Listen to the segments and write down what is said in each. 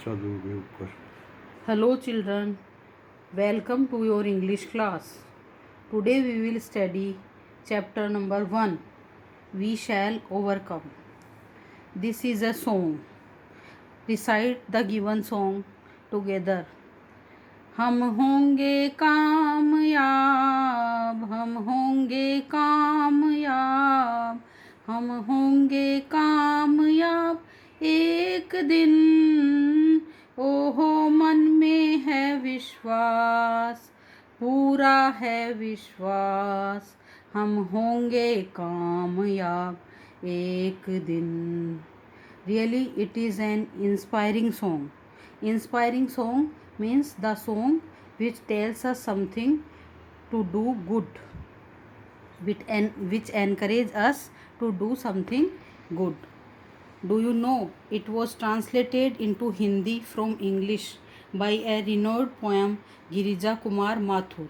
चालू ऊपर। Hello children, welcome to your English class. Today we will study chapter number 1. We shall overcome. This is a song. Recite the given song together. हम होंगे कामयाब, हम होंगे कामयाब, हम होंगे कामयाब एक दिन। ओहो मन में है विश्वास, पूरा है विश्वास, हम होंगे कामयाब एक दिन। Really, it is an inspiring song. Inspiring song means the song which tells us something to do good, which encourage us to do something good. Do you know it was translated into Hindi from English by a renowned poem Girija Kumar Mathur.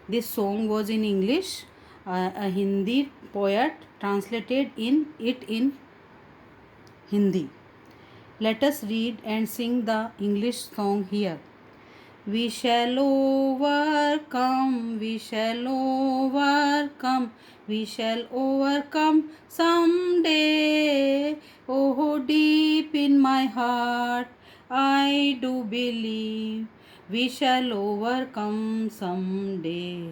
This song was in English. A Hindi poet translated it in Hindi. Let us read and sing the English song here. We shall overcome, we shall overcome, we shall overcome someday. Oh, deep in my heart, I do believe we shall overcome someday.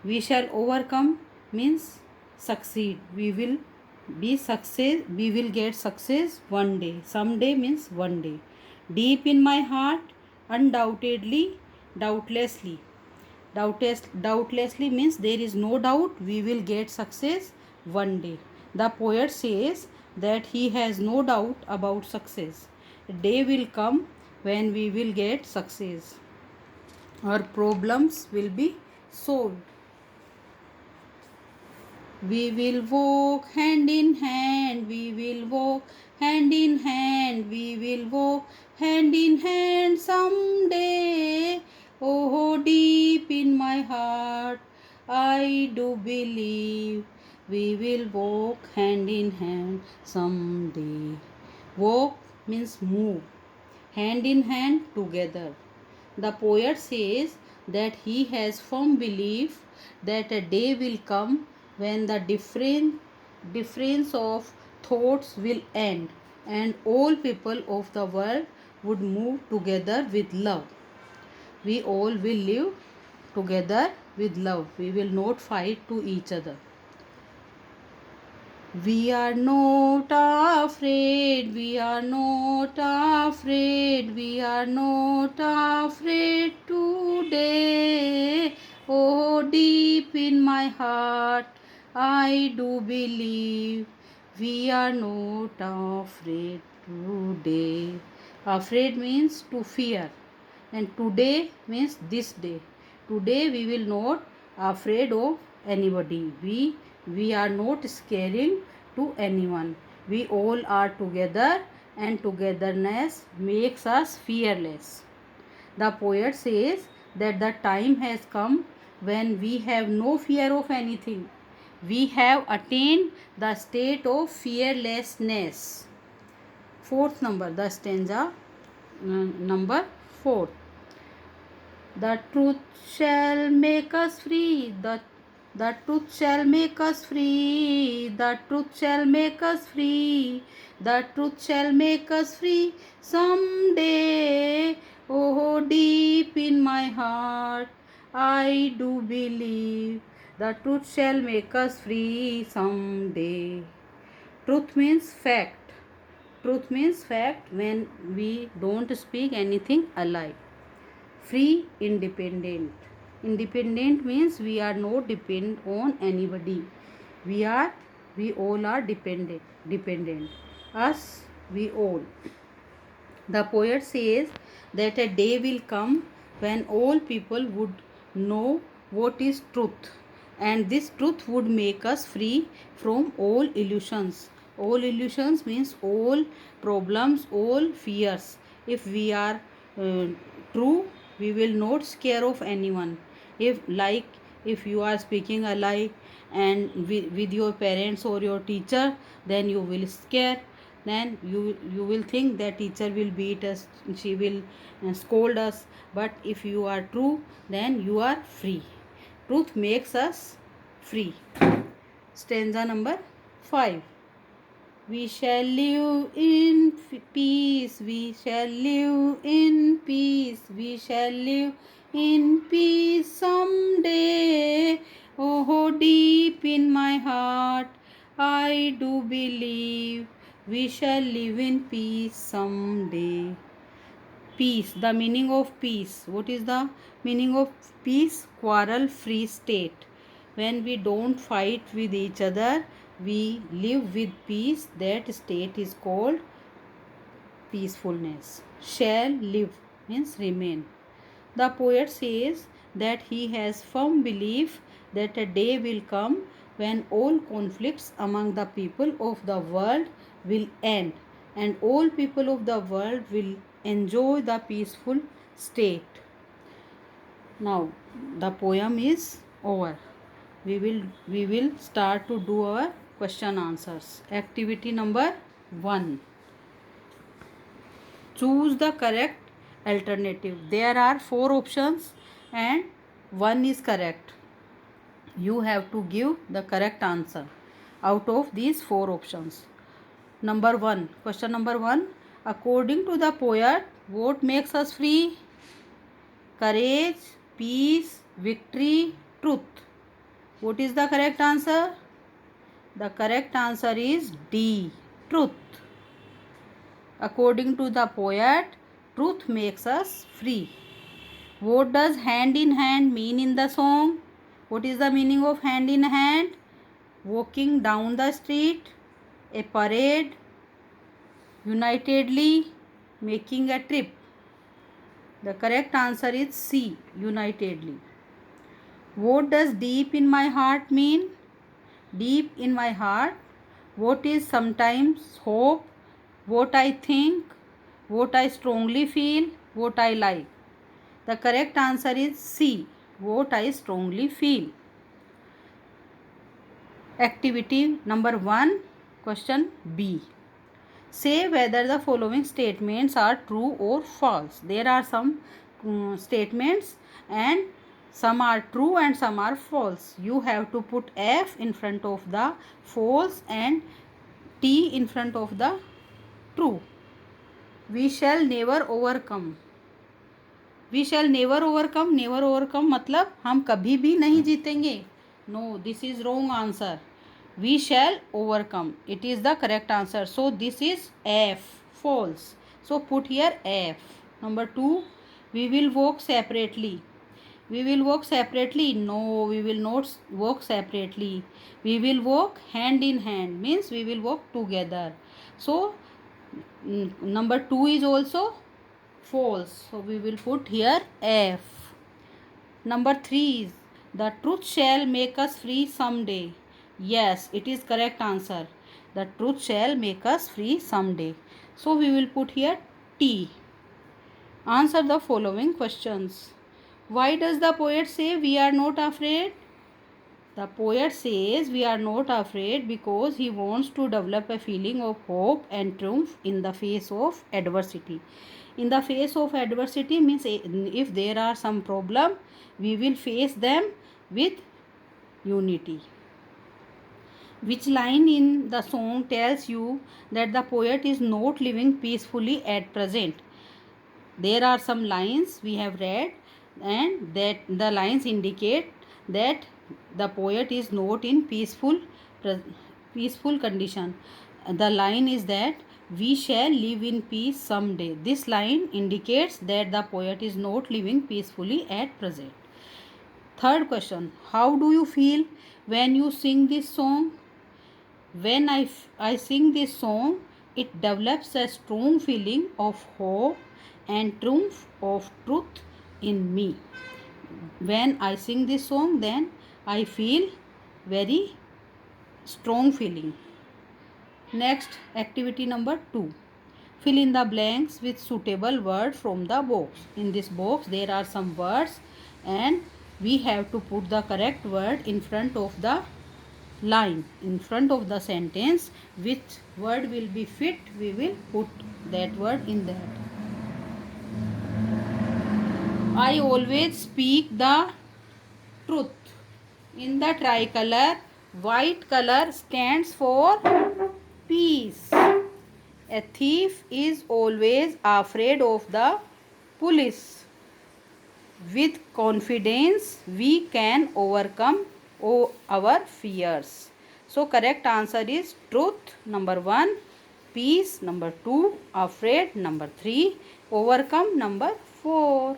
We shall overcome means succeed. We will be success. We will get success one day. Someday means one day. Deep in my heart, undoubtedly, doubtlessly. Doubtlessly means there is no doubt we will get success one day. The poet says that he has no doubt about success. A day will come when we will get success. Our problems will be solved. We will walk hand in hand, we will walk hand in hand, we will walk hand in hand someday. Oh, deep in my heart, I do believe we will walk hand in hand someday. Walk means move, hand in hand together. The poet says that he has firm belief that a day will come when the difference of thoughts will end and all people of the world would move together with love. We all will live together with love. We will not fight to each other. We are not afraid, we are not afraid, we are not afraid today. Oh, deep in my heart, I do believe we are not afraid today. Afraid means to fear, and today means this day. Today we will not afraid of anybody. We are not scaring to anyone. We all are together and togetherness makes us fearless. The poet says that the time has come when we have no fear of anything. We have attained the state of fearlessness. Fourth number, the stanza number 4. The truth shall make us free. The truth shall make us free. The truth shall make us free. The truth shall make us free someday. Oh, deep in my heart, I do believe the truth shall make us free someday. Truth means fact. Truth means fact when we don't speak anything a lie. Free, independent. Independent means we are not depend on anybody. We all are dependent. Us, we all. The poet says that a day will come when all people would know what is truth, and this truth would make us free from all illusions. All illusions means all problems, all fears. If we are true, we will not scare of anyone. If you are speaking a lie and with your parents or your teacher, then you will scare. then you will think that teacher will beat us, she will scold us. But if you are true, then you are free. Truth makes us free. Stanza number 5. We shall live in peace, we shall live in peace, we shall live in peace someday. Oh, deep in my heart, I do believe we shall live in peace someday. Peace, the meaning of peace. What is the meaning of peace? Quarrel free state. When we don't fight with each other, we live with peace. That state is called peacefulness. Shall live means remain. The poet says that he has firm belief that a day will come when all conflicts among the people of the world will end and all people of the world will enjoy the peaceful state. Now the poem is over. We will start to do our question answers. Activity number 1. Choose the correct alternative. There are 4 options and one is correct. You have to give the correct answer out of these 4 options. Number 1. Question number 1. According to the poet, what makes us free? Courage, peace, victory, truth. What is the correct answer? The correct answer is D. Truth. According to the poet, truth makes us free. What does hand in hand mean in the song? What is the meaning of hand in hand? Walking down the street, a parade, unitedly, making a trip. The correct answer is C. Unitedly. What does deep in my heart mean? Deep in my heart, what is sometimes hope, what I think, what I strongly feel, what I like. The correct answer is C. What I strongly feel. Activity number 1, question B. Say whether the following statements are true or false. There are some statements and some are true and some are false. You have to put F in front of the false and T in front of the true. We shall never overcome. We shall never overcome. Never overcome मतलब हम कभी भी नहीं जीतेंगे. No, this is wrong answer. We shall overcome. It is the correct answer. So this is F. False. So put here F. Number 2. We will walk separately. We will walk separately. No, we will not walk separately. We will walk hand in hand. Means we will walk together. So number 2 is also false. So we will put here F. Number 3 is the truth shall make us free someday. Yes, it is correct answer. The truth shall make us free someday. So we will put here T. Answer the following questions. Why does the poet say we are not afraid? The poet says we are not afraid because he wants to develop a feeling of hope and triumph in the face of adversity. In the face of adversity means if there are some problem, we will face them with unity. Which line in the song tells you that the poet is not living peacefully at present? There are some lines we have read and that the lines indicate that the poet is not in peaceful condition. The line is that we shall live in peace someday. This line indicates that the poet is not living peacefully at present. Third question. How do you feel when you sing this song? When I sing this song, it develops a strong feeling of hope and triumph of truth in me. When I sing this song, then I feel very strong feeling. Next, activity number 2. Fill in the blanks with suitable word from the box. In this box, there are some words and we have to put the correct word in front of the line in front of the sentence. Which word will be fit, we will put that word in that. I always speak the truth. In the tricolor, white color stands for peace. A thief is always afraid of the police. With confidence, we can overcome our fears. So, correct answer is truth, number 1, peace, number 2, afraid, number 3, overcome, number 4.